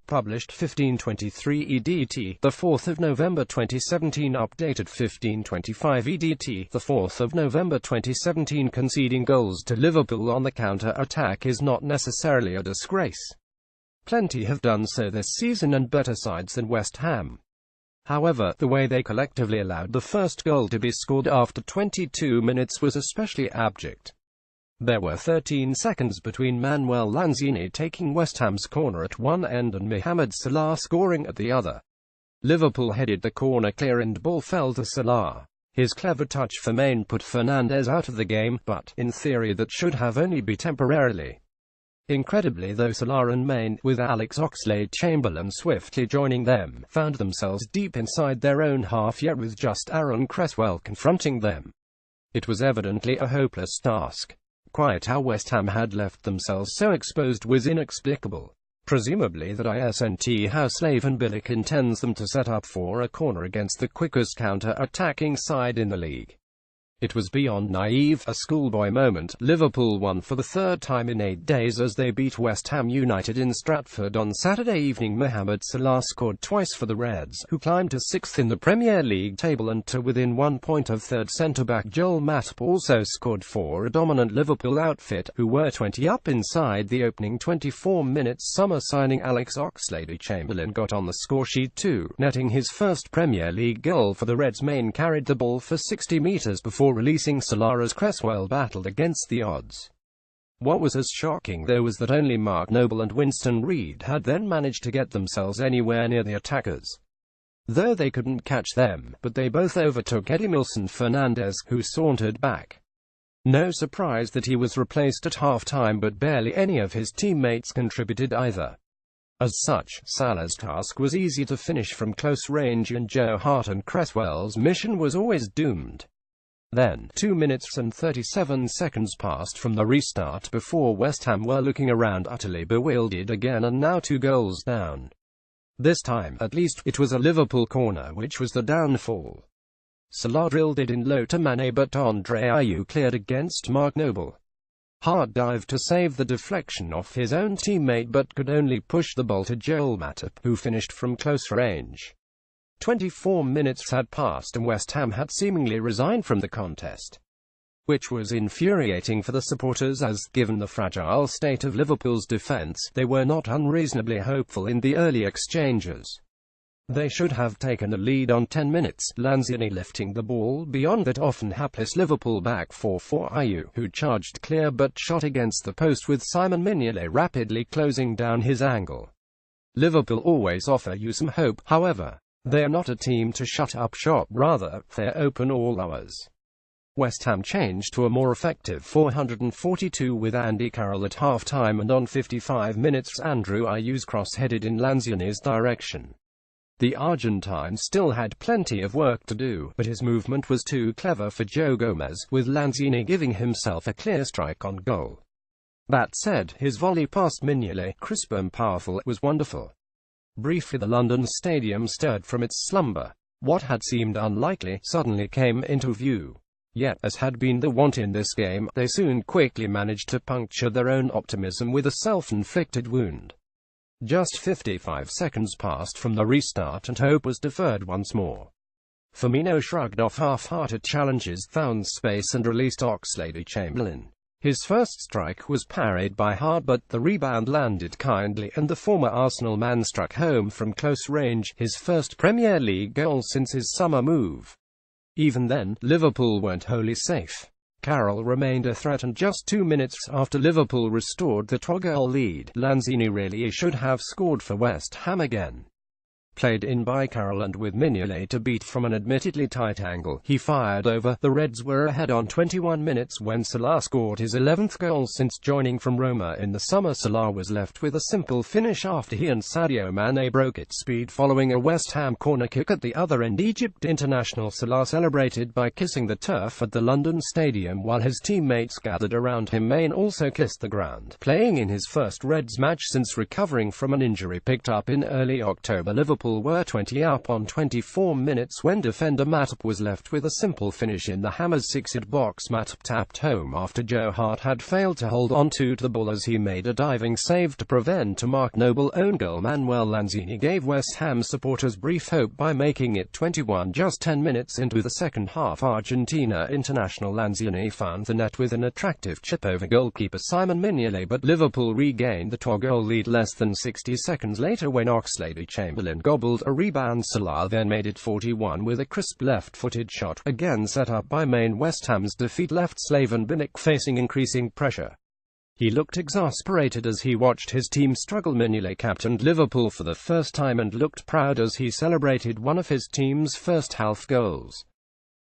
published 15:23 EDT, the 4th of November 2017, updated 15:25 EDT, the 4th of November 2017. Conceding goals to Liverpool on the counter-attack is not necessarily a disgrace. Plenty have done so this season, and better sides than West Ham. However, the way they collectively allowed the first goal to be scored after 22 minutes was especially abject. There were 13 seconds between Manuel Lanzini taking West Ham's corner at one end and Mohamed Salah scoring at the other. Liverpool headed the corner clear and ball fell to Salah. His clever touch for Maine put Fernandes out of the game, but, in theory, that should have only be temporarily. Incredibly though, Salah and Maine, with Alex Oxlade-Chamberlain swiftly joining them, found themselves deep inside their own half, yet with just Aaron Cresswell confronting them. It was evidently a hopeless task. Quite how West Ham had left themselves so exposed was inexplicable. Presumably that isn't how slaven Bilic intends them to set up for a corner against the quickest counter-attacking side in the league. It was beyond naive, a schoolboy moment. Liverpool won for the third time in 8 days as they beat West Ham United in Stratford on Saturday evening. Mohamed Salah scored twice for the Reds, who climbed to 6th in the Premier League table and to within 1 point of third centre-back Joel Matip also scored for a dominant Liverpool outfit, who were 20 up inside the opening 24 minutes. Summer signing Alex Oxlade-Chamberlain got on the scoresheet too, netting his first Premier League goal for the Reds. Maine carried the ball for 60 metres before releasing Salah as Cresswell battled against the odds. What was as shocking though was that only Mark Noble and Winston Reid had then managed to get themselves anywhere near the attackers. Though they couldn't catch them, but they both overtook Edimilson Fernandes, who sauntered back. No surprise that he was replaced at half-time, but barely any of his teammates contributed either. As such, Salah's task was easy to finish from close range, and Joe Hart and Cresswell's mission was always doomed. Then, 2 minutes and 37 seconds passed from the restart before West Ham were looking around utterly bewildered again, and now 2 goals down. This time, at least, it was a Liverpool corner which was the downfall. Salah drilled it in low to Mane, but Andre Ayew cleared against Mark Noble. Hart dived to save the deflection off his own teammate, but could only push the ball to Joel Matip, who finished from close range. 24 minutes had passed and West Ham had seemingly resigned from the contest, which was infuriating for the supporters as, given the fragile state of Liverpool's defence, they were not unreasonably hopeful in the early exchanges. They should have taken the lead on 10 minutes, Lanzini lifting the ball beyond that often hapless Liverpool back four for Ayew, who charged clear but shot against the post, with Simon Mignolet rapidly closing down his angle. Liverpool always offer you some hope, however. They are not a team to shut up shop, rather, they're open all hours. West Ham changed to a more effective 442 with Andy Carroll at half-time, and on 55 minutes Andrew Ayew's cross headed in Lanzini's direction. The Argentine still had plenty of work to do, but his movement was too clever for Joe Gomez, with Lanzini giving himself a clear strike on goal. That said, his volley past Mignolet, crisp and powerful, was wonderful. Briefly the London stadium stirred from its slumber. What had seemed unlikely suddenly came into view. Yet, as had been the wont in this game, they soon quickly managed to puncture their own optimism with a self-inflicted wound. Just 55 seconds passed from the restart and hope was deferred once more. Firmino shrugged off half-hearted challenges, found space and released Oxlade-Chamberlain. His first strike was parried by Hart, but the rebound landed kindly, and the former Arsenal man struck home from close range, his first Premier League goal since his summer move. Even then, Liverpool weren't wholly safe. Carroll remained a threat, and just 2 minutes after Liverpool restored the 2-goal lead, Lanzini really should have scored for West Ham again. Played in by Carroll and with Mignolet to beat from an admittedly tight angle, he fired over. The Reds were ahead on 21 minutes when Salah scored his 11th goal since joining from Roma in the summer. Salah was left with a simple finish after he and Sadio Mane broke at speed following a West Ham corner kick at the other end. Egypt international Salah celebrated by kissing the turf at the London stadium while his teammates gathered around him. Maine also kissed the ground, playing in his first Reds match since recovering from an injury picked up in early October. Liverpool Liverpool were 20 up on 24 minutes when defender Matip was left with a simple finish in the Hammers' six-yard box. Matip tapped home after Joe Hart had failed to hold on to the ball as he made a diving save to prevent a Mark Noble own goal. Manuel Lanzini gave West Ham supporters brief hope by making it 21 just 10 minutes into the second half. Argentina international Lanzini found the net with an attractive chip over goalkeeper Simon Mignolet, but Liverpool regained the 2-goal lead less than 60 seconds later when Oxlade-Chamberlain gobbled a rebound. Salah then made it 41 with a crisp left-footed shot, again set up by main. West Ham's defeat left slaven Bilic facing increasing pressure. He looked exasperated as he watched his team struggle. Mignolet captained Liverpool for the first time and looked proud as he celebrated one of his team's first half goals.